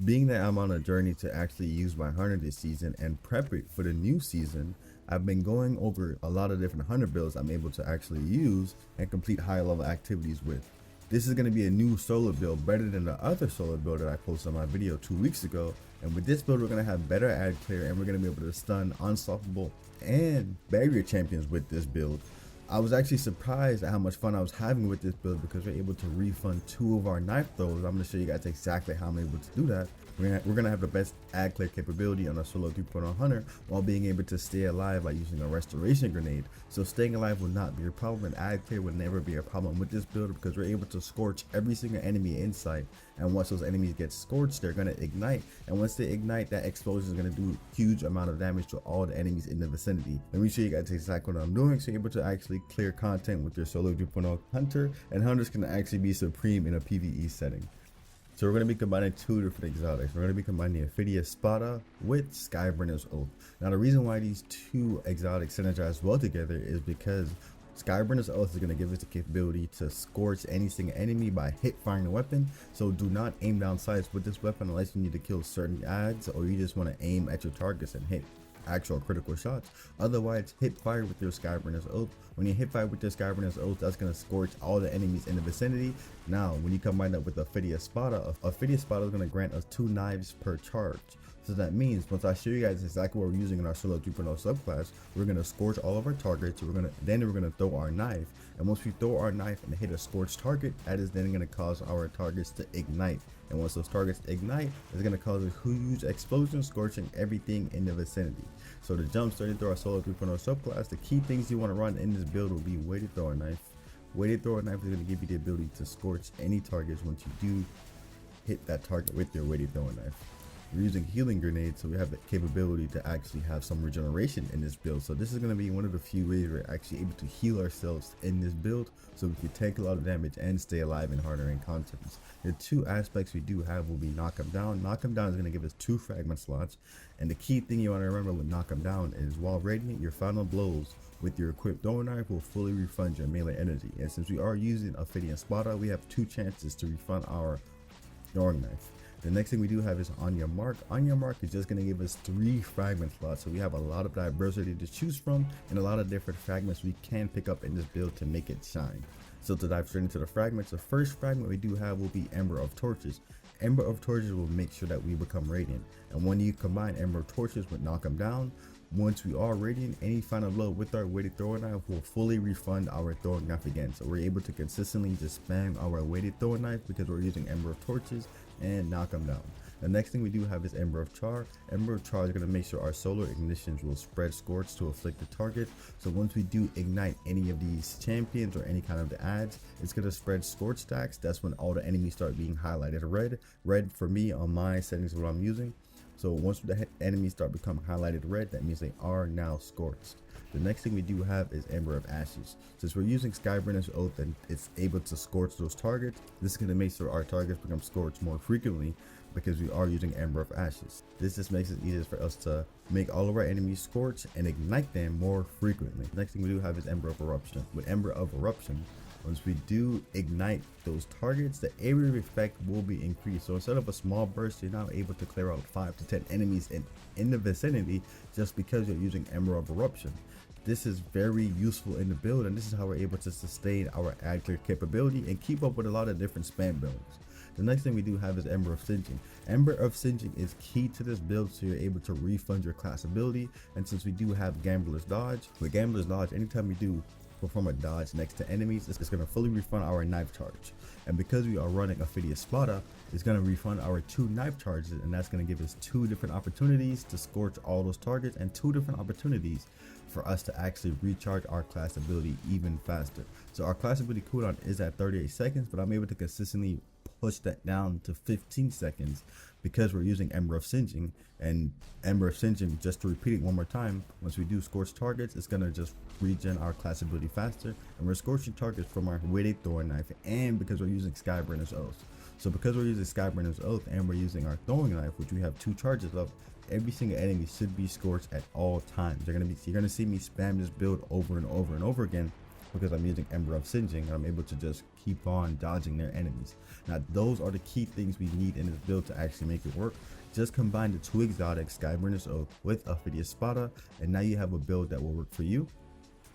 Being that I'm on a journey to actually use my hunter this season and prep it for the new season, I've been going over a lot of different hunter builds I'm able to actually use and complete high level activities with. This is going to be a new solo build better than the other solo build that I posted on my video 2 weeks ago. And with this build, we're going to have better ad clear and we're going to be able to stun unstoppable and barrier champions with this build. I was actually surprised at how much fun I was having with this build because we're able to refund 2 of our knife throws. I'm going to show you guys exactly how I'm able to do that. We're gonna have the best ad clear capability on our solo 3.0 hunter while being able to stay alive by using a restoration grenade. So staying alive will not be a problem, and ad clear will never be a problem with this build because we're able to scorch every single enemy in sight. And once those enemies get scorched, they're gonna ignite. And once they ignite, that explosion is gonna do a huge amount of damage to all the enemies in the vicinity. Let me show you guys exactly what I'm doing so you're able to actually clear content with your solo 3.0 hunter, and hunters can actually be supreme in a PvE setting. So we're going to be combining 2 different exotics. We're going to be combining the Ophidia Spada with Skybrenner's Oath. Now the reason why these 2 exotics synergize well together is because Skybrenner's Oath is going to give us the capability to scorch any single enemy by hip firing the weapon. So do not aim down sights with this weapon unless you need to kill certain ads or you just want to aim at your targets and hit actual critical shots. Otherwise, hip fire with your Skybrenner's Oath. When you hip fire with your Skybrenner's Oath, that's going to scorch all the enemies in the vicinity. Now, when you combine that with Ophidia Spada is going to grant us 2 knives per charge. So that means once I show you guys exactly what we're using in our solo 3.0 subclass, we're going to scorch all of our targets. We're going to throw our knife, and once we throw our knife and hit a scorched target, that is then going to cause our targets to ignite. And once those targets ignite, it's going to cause a huge explosion, scorching everything in the vicinity. So to jump straight into our solo 3.0 subclass, the key things you want to run in this build will be weighted thrower knife. Weighted thrower knife is going to give you the ability to scorch any targets once you do hit that target with your weighted thrower knife. We're using healing grenades, so we have the capability to actually have some regeneration in this build. So this is going to be one of the few ways we're actually able to heal ourselves in this build, so we can take a lot of damage and stay alive in harder encounters. The 2 aspects we do have will be knock 'em down. Knock 'em down is going to give us 2 fragment slots, and the key thing you want to remember with knock 'em down is while radiant, your final blows with your equipped throwing knife will fully refund your melee energy. And since we are using Ophidia Spada, we have 2 chances to refund our throwing knife. The next thing we do have is on your mark. On your mark is just going to give us 3 fragment slots, so we have a lot of diversity to choose from and a lot of different fragments we can pick up in this build to make it shine. So to dive straight into the fragments, the first fragment we do have will be Ember of Torches. Ember of Torches will make sure that we become radiant, and when you combine Ember of Torches with knock 'em down, once we are radiant, any final blow with our weighted throwing knife will fully refund our throwing knife again. So we're able to consistently just spam our weighted throwing knife because we're using Ember of Torches and knock 'em down. The next thing we do have is Ember of Char. Ember of Char is going to make sure our solar ignitions will spread scorch to afflict the target. So once we do ignite any of these champions or any kind of the ads, it's going to spread scorch stacks. That's when all the enemies start being highlighted red. Red for me on my settings is what I'm using. So once the enemies start becoming highlighted red, that means they are now scorched. The next thing we do have is Ember of Ashes. Since we're using Skybrenner's Oath and it's able to scorch those targets, this is going to make sure our targets become scorched more frequently because we are using Ember of Ashes. This just makes it easier for us to make all of our enemies scorch and ignite them more frequently. The next thing we do have is Ember of Eruption. With Ember of Eruption, once we do ignite those targets, the area of effect will be increased. So instead of a small burst, you're now able to clear out 5 to 10 enemies in the vicinity just because you're using Ember of Eruption. This is very useful in the build, and this is how we're able to sustain our ad clear capability and keep up with a lot of different spam builds. The next thing we do have is Ember of Singeing. Ember of Singeing is key to this build, so you're able to refund your class ability. And since we do have Gambler's Dodge, with Gambler's Dodge, anytime we do perform a dodge next to enemies, it's going to fully refund our knife charge. And because we are running Ophidia Spada, it's going to refund our 2 knife charges, and that's going to give us 2 different opportunities to scorch all those targets and 2 different opportunities for us to actually recharge our class ability even faster. So our class ability cooldown is at 38 seconds, but I'm able to consistently push that down to 15 seconds because we're using Ember of Singeing. And Ember of Singeing, just to repeat it one more time, once we do scorch targets, it's going to just regen our class ability faster, and we're scorching targets from our weighted throwing knife, and because we're using Skybrenner's Oath. So because we're using Skybrenner's Oath and we're using our throwing knife, which we have 2 charges of, every single enemy should be scorched at all times. You're gonna see me spam this build over and over and over again because I'm using Ember of Singeing, and I'm able to just keep on dodging their enemies. Now those are the key things we need in this build to actually make it work. Just combine the 2 exotic Skyburner's Oath with Ophidia Spada, and now you have a build that will work for you.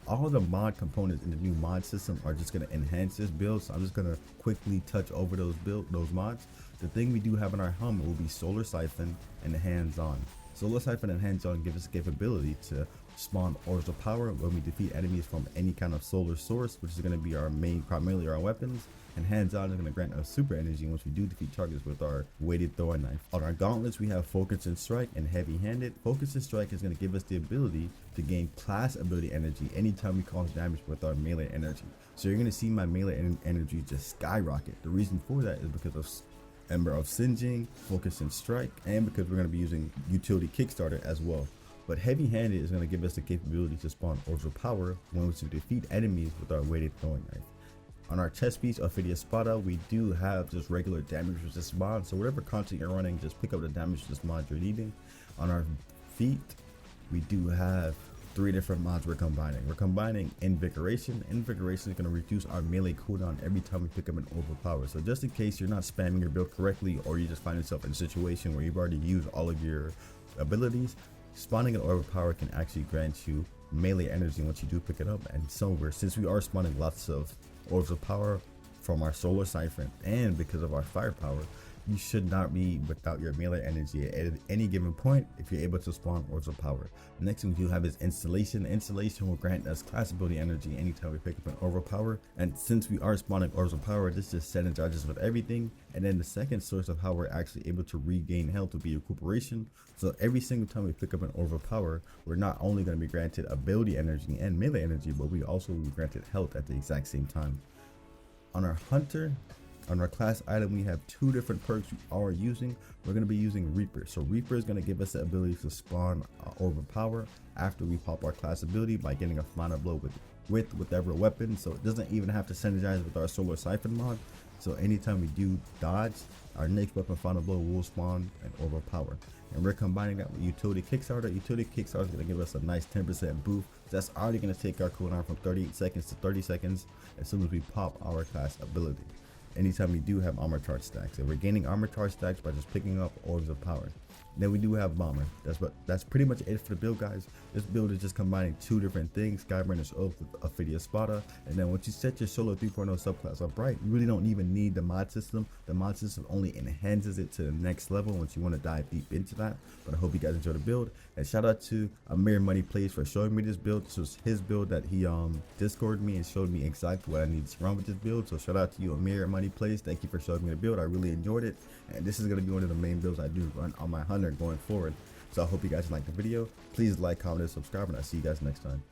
All the mod components in the new mod system are just going to enhance this build, so I'm just going to quickly touch over those mods. The thing we do have in our helmet will be Solar Siphon and Hands-On. Solar Siphon and Hands-On give us the capability to spawn Orbs of Power when we defeat enemies from any kind of solar source, which is going to be our primarily our weapons. And Hands-On is going to grant us super energy once we do defeat targets with our weighted throwing knife. On our gauntlets, we have Focus and Strike and Heavy Handed. Focus and Strike is going to give us the ability to gain class ability energy anytime we cause damage with our melee energy. So you're going to see my melee energy just skyrocket. The reason for that is because of Ember of Singeing, Focus and Strike, and because we're going to be using Utility Kickstarter as well. But Heavy Handed is going to give us the capability to spawn Orbs of Power when we defeat enemies with our weighted throwing knife. On our chest piece, Ophidia Spada, we do have just regular damage resist mod, so whatever content you're running, just pick up the damage resist mod you're needing. On our feet, we do have 3 different mods we're combining. We're combining Invigoration. Invigoration is going to reduce our melee cooldown every time we pick up an Overpower. So just in case you're not spamming your build correctly, or you just find yourself in a situation where you've already used all of your abilities, spawning an Overpower can actually grant you melee energy once you do pick it up. And so since we are spawning lots of Orbs of Power from our Solar Siphon, and because of our firepower, you should not be without your melee energy at any given point if you're able to spawn Orbs of Power. The next thing we do have is Installation. Installation will grant us class ability energy anytime we pick up an Orb of Power, and since we are spawning Orbs of Power, this just synergizes with everything. And then the second source of how we're actually able to regain health will be Recuperation. So every single time we pick up an Orb of Power, we're not only going to be granted ability energy and melee energy, but we also will be granted health at the exact same time. On our Hunter, on our class item, we have 2 different perks we are using. We're going to be using Reaper. So Reaper is going to give us the ability to spawn Orb of Power after we pop our class ability by getting a final blow with whatever weapon. So it doesn't even have to synergize with our Solar Siphon mod. So anytime we do dodge, our next weapon final blow will spawn an Orb of Power. And we're combining that with Utility Kickstarter. Utility Kickstarter is going to give us a nice 10% boost. That's already going to take our cooldown from 38 seconds to 30 seconds as soon as we pop our class ability. Anytime we do have armor charge stacks, and we're gaining armor charge stacks by just picking up Orbs of Power. Then we do have Bomber. That's pretty much it for the build, guys. This build is just combining 2 different things: Skyburner's Oath with Ophidia Spada. And then once you set your Solo 3.0 subclass up right, you really don't even need the mod system. The mod system only enhances it to the next level once you want to dive deep into that. But I hope you guys enjoy the build. And shout out to Amir Money Plays for showing me this build. This was his build that he Discorded me and showed me exactly what I need to run with this build. So shout out to you, Amir Money Plays. Thank you for showing me the build. I really enjoyed it. And this is going to be one of the main builds I do run on my Hunter going forward. So I hope you guys liked the video. Please like, comment, and subscribe, and I'll see you guys next time.